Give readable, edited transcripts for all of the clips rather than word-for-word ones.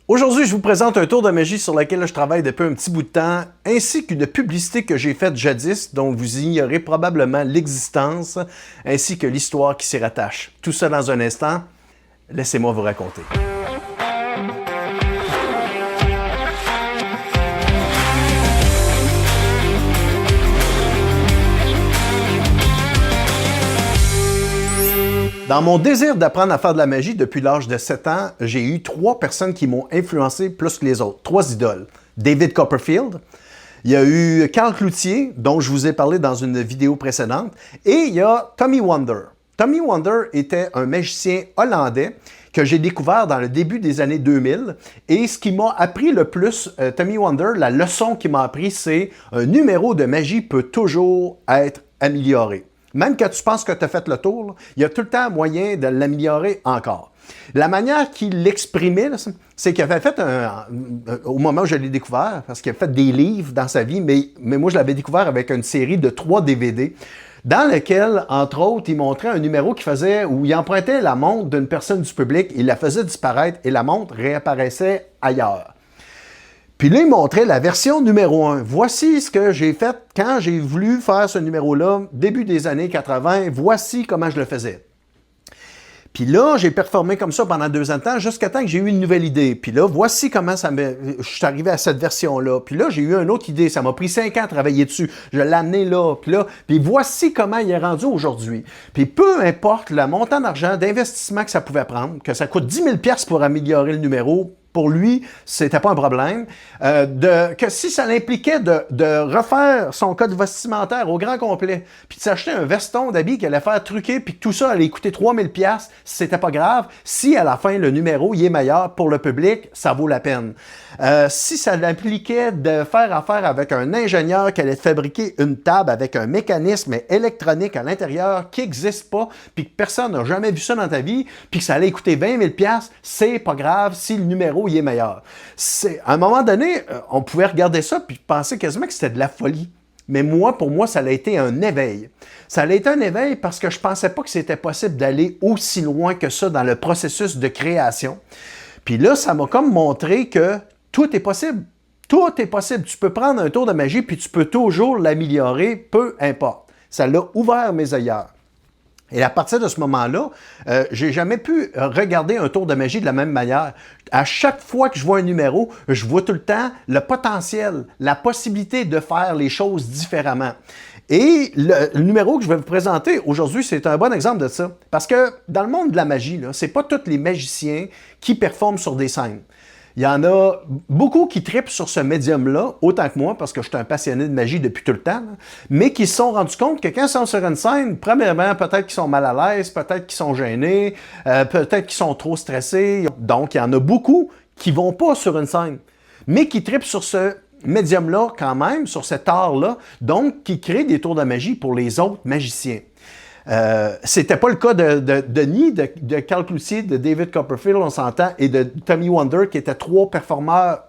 Aujourd'hui, je vous présente un tour de magie sur lequel je travaille depuis un petit bout de temps, ainsi qu'une publicité que j'ai faite jadis, dont vous ignorez probablement l'existence, ainsi que l'histoire qui s'y rattache. Tout ça dans un instant. Laissez-moi vous raconter. Dans mon désir d'apprendre à faire de la magie depuis l'âge de 7 ans, j'ai eu 3 personnes qui m'ont influencé plus que les autres. 3 idoles. David Copperfield, il y a eu Carl Cloutier, dont je vous ai parlé dans une vidéo précédente, et il y a Tommy Wonder. Tommy Wonder était un magicien hollandais que j'ai découvert dans le début des années 2000. Et ce qui m'a appris le plus, Tommy Wonder, la leçon qu'il m'a appris, c'est un numéro de magie peut toujours être amélioré. Même quand tu penses que tu as fait le tour, là, il y a tout le temps moyen de l'améliorer encore. La manière qu'il l'exprimait, c'est qu'il avait fait au moment où je l'ai découvert, parce qu'il a fait des livres dans sa vie, mais moi je l'avais découvert avec une série de 3 DVD, dans lequel, entre autres, il montrait un numéro où il empruntait la montre d'une personne du public, il la faisait disparaître et la montre réapparaissait ailleurs. Puis là, il montrait la version numéro 1. Voici ce que j'ai fait quand j'ai voulu faire ce numéro-là, début des années 80. Voici comment je le faisais. Puis là, j'ai performé comme ça pendant 2 ans de temps, jusqu'à temps que j'ai eu une nouvelle idée. Puis là, voici comment je suis arrivé à cette version-là. Puis là, j'ai eu une autre idée. Ça m'a pris 5 ans à travailler dessus. Je l'ai amené là. Puis voici comment il est rendu aujourd'hui. Puis peu importe le montant d'argent, d'investissement que ça pouvait prendre, que ça coûte 10 000 $ pour améliorer le numéro, pour lui, c'était pas un problème. Que si ça l'impliquait de refaire son code vestimentaire au grand complet, puis de s'acheter un veston d'habits qu'il allait faire truquer, puis que tout ça allait coûter 3 000 $, c'était pas grave. Si à la fin, le numéro il est meilleur pour le public, ça vaut la peine. Si ça l'impliquait de faire affaire avec un ingénieur qui allait fabriquer une table avec un mécanisme électronique à l'intérieur qui n'existe pas, puis que personne n'a jamais vu ça dans ta vie, puis que ça allait coûter 20 000 $, c'est pas grave si le numéro il est meilleur. À un moment donné, on pouvait regarder ça puis penser quasiment que c'était de la folie. Mais pour moi, ça a été un éveil. Ça a été un éveil parce que je ne pensais pas que c'était possible d'aller aussi loin que ça dans le processus de création. Puis là, ça m'a comme montré que tout est possible. Tout est possible. Tu peux prendre un tour de magie puis tu peux toujours l'améliorer, peu importe. Ça l'a ouvert mes œillères. Et à partir de ce moment-là, j'ai jamais pu regarder un tour de magie de la même manière. À chaque fois que je vois un numéro, je vois tout le temps le potentiel, la possibilité de faire les choses différemment. Et le numéro que je vais vous présenter aujourd'hui, c'est un bon exemple de ça. Parce que dans le monde de la magie, ce n'est pas tous les magiciens qui performent sur des scènes. Il y en a beaucoup qui trippent sur ce médium-là, autant que moi, parce que je suis un passionné de magie depuis tout le temps, mais qui se sont rendus compte que quand ils sont sur une scène, premièrement, peut-être qu'ils sont mal à l'aise, peut-être qu'ils sont gênés, peut-être qu'ils sont trop stressés. Donc, il y en a beaucoup qui ne vont pas sur une scène, mais qui trippent sur ce médium-là quand même, sur cet art-là, donc qui créent des tours de magie pour les autres magiciens. C'était pas le cas ni de Carl Cloutier, de David Copperfield, on s'entend, et de Tommy Wonder, qui étaient 3 performeurs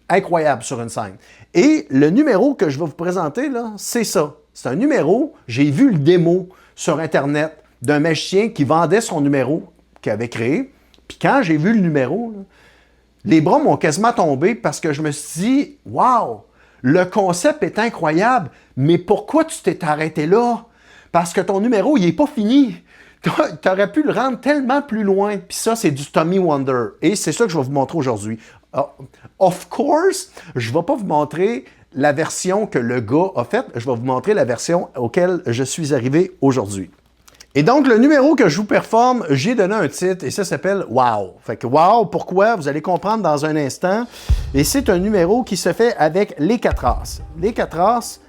incroyables sur une scène. Et le numéro que je vais vous présenter, là, c'est ça. C'est un numéro, j'ai vu le démo sur Internet d'un magicien qui vendait son numéro qu'il avait créé. Puis quand j'ai vu le numéro, là, les bras m'ont quasiment tombé parce que je me suis dit « Wow! Le concept est incroyable, mais pourquoi tu t'es arrêté là? » Parce que ton numéro, il n'est pas fini. Tu aurais pu le rendre tellement plus loin. Puis ça, c'est du Tommy Wonder. Et c'est ça que je vais vous montrer aujourd'hui. Of course, je ne vais pas vous montrer la version que le gars a faite. Je vais vous montrer la version auquel je suis arrivé aujourd'hui. Et donc, le numéro que je vous performe, j'ai donné un titre et ça s'appelle « Wow ». Fait que « Wow », pourquoi? Vous allez comprendre dans un instant. Et c'est un numéro qui se fait avec les 4 As. Les 4 As,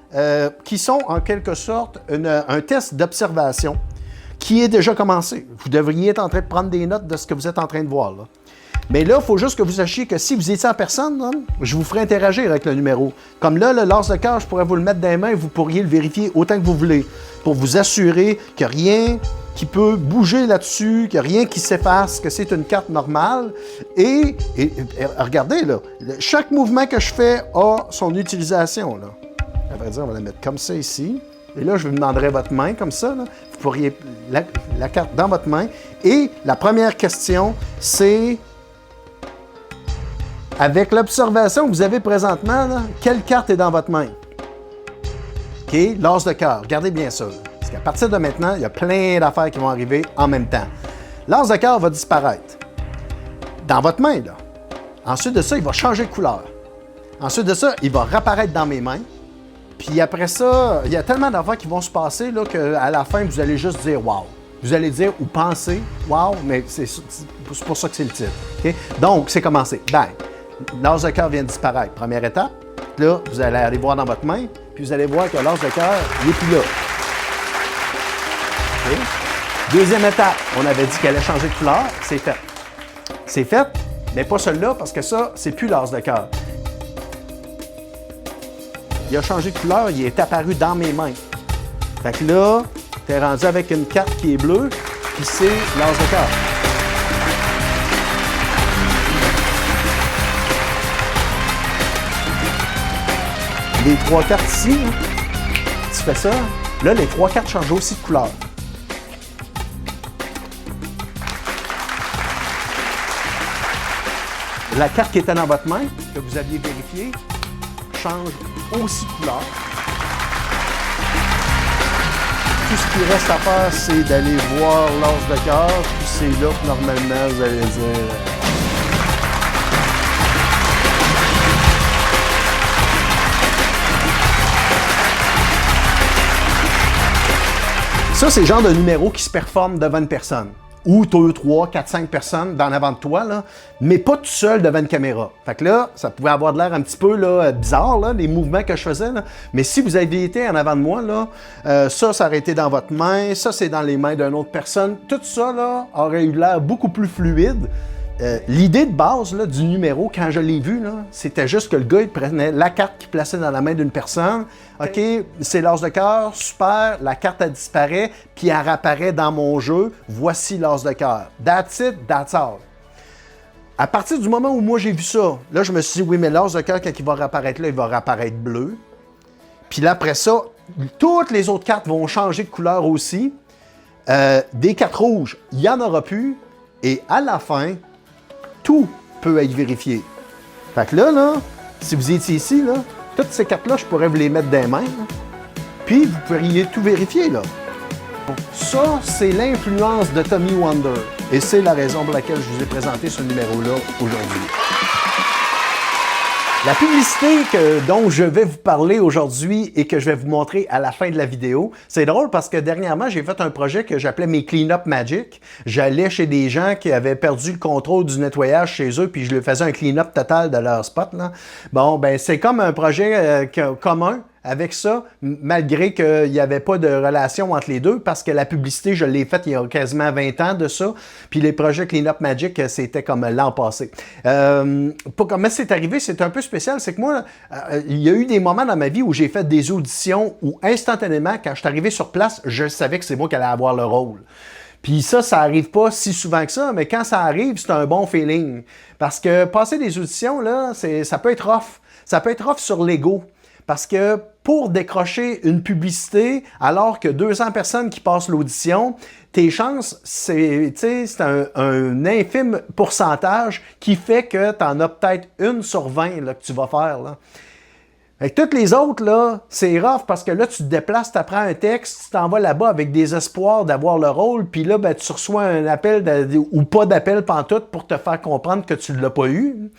qui sont en quelque sorte un test d'observation qui est déjà commencé. Vous devriez être en train de prendre des notes de ce que vous êtes en train de voir là. Mais là, il faut juste que vous sachiez que si vous étiez en personne, là, je vous ferai interagir avec le numéro. Comme là, le l'as de cœur, je pourrais vous le mettre dans les mains et vous pourriez le vérifier autant que vous voulez pour vous assurer qu'il n'y a rien qui peut bouger là-dessus, qu'il n'y a rien qui s'efface, que c'est une carte normale. Et regardez, là, chaque mouvement que je fais a son utilisation, là. À vrai dire, on va la mettre comme ça ici. Et là, je vous demanderai votre main comme ça. Là. Vous pourriez la carte dans votre main. Et la première question, c'est Avec l'observation que vous avez présentement, là, quelle carte est dans votre main? OK, l'as de cœur. Regardez bien ça. Là. Parce qu'à partir de maintenant, il y a plein d'affaires qui vont arriver en même temps. L'as de cœur va disparaître dans votre main. Là. Ensuite de ça, il va changer de couleur. Ensuite de ça, il va réapparaître dans mes mains. Puis après ça, il y a tellement d'affaires qui vont se passer là, qu'à la fin, vous allez juste dire « wow ». Vous allez dire ou penser « wow », mais c'est pour ça que c'est le titre. Okay? Donc, c'est commencé. Bang! L'as de cœur vient de disparaître. Première étape. Là, vous allez aller voir dans votre main, puis vous allez voir que l'as de cœur, il n'est plus là. Okay? Deuxième étape, on avait dit qu'elle allait changer de couleur. C'est fait. C'est fait, mais pas celui-là, parce que ça, c'est plus l'as de cœur. Il a changé de couleur, il est apparu dans mes mains. Fait que là, t'es rendu avec une carte qui est bleue, puis c'est l'as de cœur. Les trois cartes ici, là, tu fais ça, là, les trois cartes changent aussi de couleur. La carte qui était dans votre main, que vous aviez vérifiée, change aussi de couleur. Tout ce qui reste à faire, c'est d'aller voir l'as de cœur, puis c'est là que normalement vous allez dire... Ça, c'est le genre de numéro qui se performe devant une personne. Ou 2, 3, 4, 5 personnes en avant de toi, là, mais pas tout seul devant une caméra. Fait que là, ça pouvait avoir de l'air un petit peu là, bizarre, là, les mouvements que je faisais. Là. Mais si vous aviez été en avant de moi, là, ça aurait été dans votre main, ça, c'est dans les mains d'une autre personne. Tout ça là, aurait eu l'air beaucoup plus fluide. L'idée de base là, du numéro, quand je l'ai vu, c'était juste que le gars il prenait la carte qu'il plaçait dans la main d'une personne. OK, c'est l'as de cœur, super, la carte elle disparaît, puis elle réapparaît dans mon jeu. Voici l'as de cœur. That's it, that's all. À partir du moment où moi j'ai vu ça, là je me suis dit, oui, mais l'as de cœur, quand il va réapparaître là, il va réapparaître bleu. Puis là, après ça, toutes les autres cartes vont changer de couleur aussi. Des cartes rouges, il n'y en aura plus. Et à la fin, tout peut être vérifié. Fait que là, si vous étiez ici, là, toutes ces cartes-là, je pourrais vous les mettre dans les mains. Là. Puis, vous pourriez tout vérifier, là. Ça, c'est l'influence de Tommy Wonder. Et c'est la raison pour laquelle je vous ai présenté ce numéro-là aujourd'hui. La publicité dont je vais vous parler aujourd'hui et que je vais vous montrer à la fin de la vidéo, c'est drôle parce que dernièrement, j'ai fait un projet que j'appelais mes Clean-up Magic. J'allais chez des gens qui avaient perdu le contrôle du nettoyage chez eux, puis je leur faisais un clean-up total de leur spot. Là. Bon, ben c'est comme un projet commun. Avec ça, malgré qu'il n'y avait pas de relation entre les deux, parce que la publicité, je l'ai faite il y a quasiment 20 ans de ça, puis les projets Clean-up Magic, c'était comme l'an passé. Pour comment c'est arrivé, c'est un peu spécial, c'est que moi, il y a eu des moments dans ma vie où j'ai fait des auditions où instantanément, quand je suis arrivé sur place, je savais que c'est moi qui allais avoir le rôle. Puis ça arrive pas si souvent que ça, mais quand ça arrive, c'est un bon feeling. Parce que passer des auditions, là, ça peut être rough. Ça peut être rough sur l'ego. Parce que pour décrocher une publicité, alors que 200 personnes qui passent l'audition, tes chances, c'est un infime pourcentage qui fait que tu en as peut-être 1 sur 20 là, que tu vas faire. Là. Avec toutes les autres, là, c'est rough parce que là, tu te déplaces, tu apprends un texte, tu t'en vas là-bas avec des espoirs d'avoir le rôle, puis là, ben, tu reçois un appel ou pas d'appel pantoute pour te faire comprendre que tu ne l'as pas eu.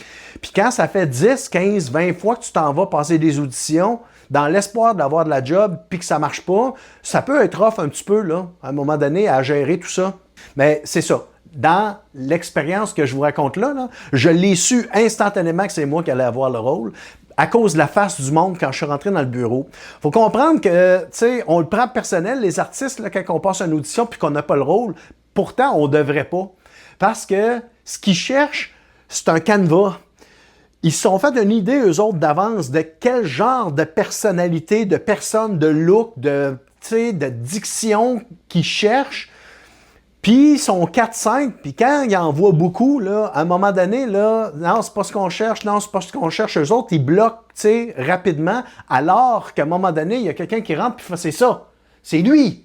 Puis quand ça fait 10, 15, 20 fois que tu t'en vas passer des auditions, dans l'espoir d'avoir de la job, puis que ça marche pas, ça peut être rough un petit peu, là, à un moment donné, à gérer tout ça. Mais c'est ça. Dans l'expérience que je vous raconte là, je l'ai su instantanément que c'est moi qui allais avoir le rôle. À cause de la face du monde quand je suis rentré dans le bureau. Faut comprendre que, tu sais, on le prend personnel, les artistes, là, quand on passe une audition puis qu'on n'a pas le rôle, pourtant, on ne devrait pas. Parce que ce qu'ils cherchent, c'est un canevas. Ils se sont fait une idée, eux autres, d'avance, de quel genre de personnalité, de personne, de look, de diction qu'ils cherchent. Puis ils sont 4-5, puis quand ils en voient beaucoup, là, à un moment donné, là, non, c'est pas ce qu'on cherche, non, c'est pas ce qu'on cherche, eux autres, ils bloquent, rapidement, alors qu'à un moment donné, il y a quelqu'un qui rentre, puis c'est ça, c'est lui.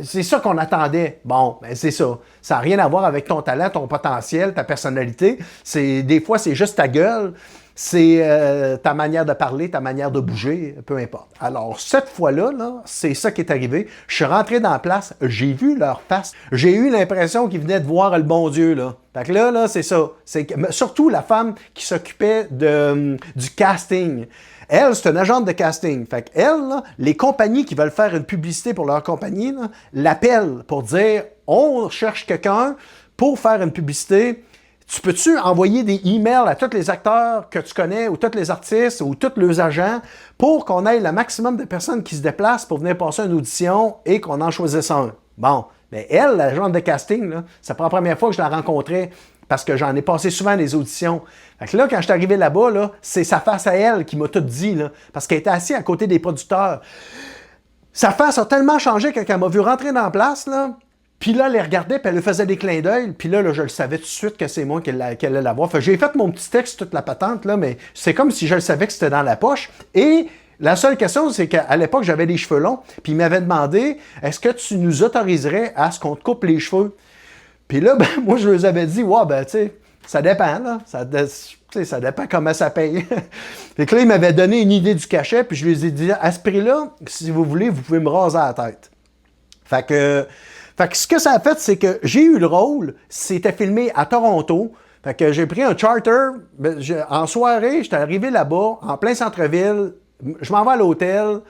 C'est ça qu'on attendait. Bon, ben c'est ça. Ça n'a rien à voir avec ton talent, ton potentiel, ta personnalité. Des fois, c'est juste ta gueule. C'est ta manière de parler, ta manière de bouger, peu importe. Alors, cette fois-là, là, c'est ça qui est arrivé. Je suis rentré dans la place, j'ai vu leur face. J'ai eu l'impression qu'ils venaient de voir le bon Dieu, là. Fait que là, c'est ça. Surtout la femme qui s'occupait du casting. Elle, c'est une agente de casting. Fait qu'elle, là, les compagnies qui veulent faire une publicité pour leur compagnie, là, l'appellent pour dire « On cherche quelqu'un pour faire une publicité. Tu peux-tu envoyer des emails à tous les acteurs que tu connais ou tous les artistes ou tous leurs agents pour qu'on ait le maximum de personnes qui se déplacent pour venir passer une audition et qu'on en choisisse un? » Bon, mais elle, l'agente de casting, là, c'est pas la première fois que je la rencontrais parce que j'en ai passé souvent des auditions. Fait que là, quand je suis arrivé là-bas, là, c'est sa face à elle qui m'a tout dit, là, parce qu'elle était assise à côté des producteurs. Sa face a tellement changé quand elle m'a vu rentrer dans la place, là. Puis là, elle les regardait, puis elle lui faisait des clins d'œil. Puis là, je le savais tout de suite que c'est moi qu'elle allait l'avoir. Fait que j'ai fait mon petit texte, toute la patente, là, mais c'est comme si je le savais que c'était dans la poche. Et la seule question, c'est qu'à l'époque, j'avais les cheveux longs, puis il m'avait demandé « Est-ce que tu nous autoriserais à ce qu'on te coupe les cheveux? » Puis là, ben, moi, je leur avais dit « Ouais, ben, tu sais, ça dépend, là. Ça dépend comment ça paye. » Fait que là, ils m'avaient donné une idée du cachet, puis je lui ai dit « À ce prix-là, si vous voulez, vous pouvez me raser la tête. » Fait que ce que ça a fait, c'est que j'ai eu le rôle. C'était filmé à Toronto. Fait que j'ai pris un charter. En soirée, j'étais arrivé là-bas, en plein centre-ville. Je m'en vais à l'hôtel.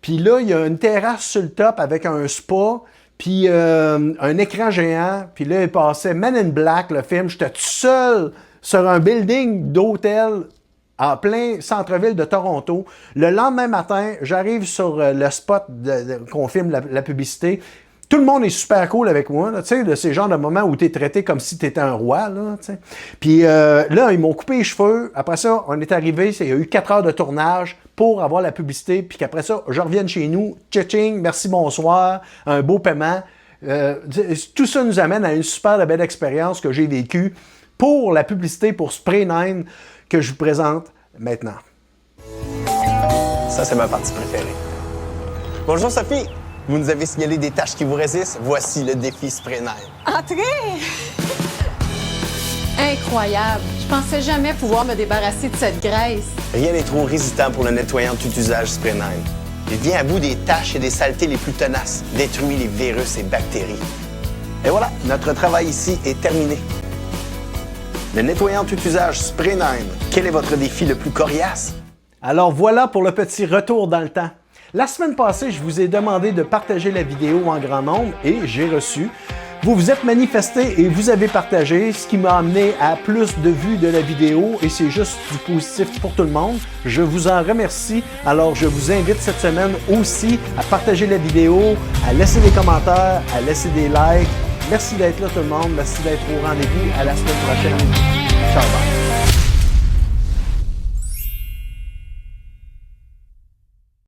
Puis là, il y a une terrasse sur le top avec un spa. Puis un écran géant. Puis là, il passait Men in Black, le film. J'étais tout seul sur un building d'hôtel en plein centre-ville de Toronto. Le lendemain matin, j'arrive sur le spot qu'on filme la publicité. Tout le monde est super cool avec moi. Tu sais, c'est le genre de moment où tu es traité comme si tu étais un roi. Là, puis là, ils m'ont coupé les cheveux. Après ça, on est arrivé. Il y a eu 4 heures de tournage pour avoir la publicité. Puis qu'après ça, je revienne chez nous. Tching, merci, bonsoir. Un beau paiement. Tout ça nous amène à une super belle expérience que j'ai vécue pour la publicité pour Spray 9 que je vous présente maintenant. Ça, c'est ma partie préférée. Bonjour, Sophie. Vous nous avez signalé des tâches qui vous résistent. Voici le défi Spray 9. Entrez! Incroyable! Je pensais jamais pouvoir me débarrasser de cette graisse. Rien n'est trop résistant pour le nettoyant de tout usage Spray 9. Il vient à bout des taches et des saletés les plus tenaces, détruit les virus et bactéries. Et voilà, notre travail ici est terminé. Le nettoyant de tout usage Spray 9, quel est votre défi le plus coriace? Alors voilà pour le petit retour dans le temps. La semaine passée, je vous ai demandé de partager la vidéo en grand nombre et j'ai reçu. Vous vous êtes manifesté et vous avez partagé, ce qui m'a amené à plus de vues de la vidéo et c'est juste du positif pour tout le monde. Je vous en remercie. Alors, je vous invite cette semaine aussi à partager la vidéo, à laisser des commentaires, à laisser des likes. Merci d'être là tout le monde. Merci d'être au rendez-vous. À la semaine prochaine. Ciao, bye.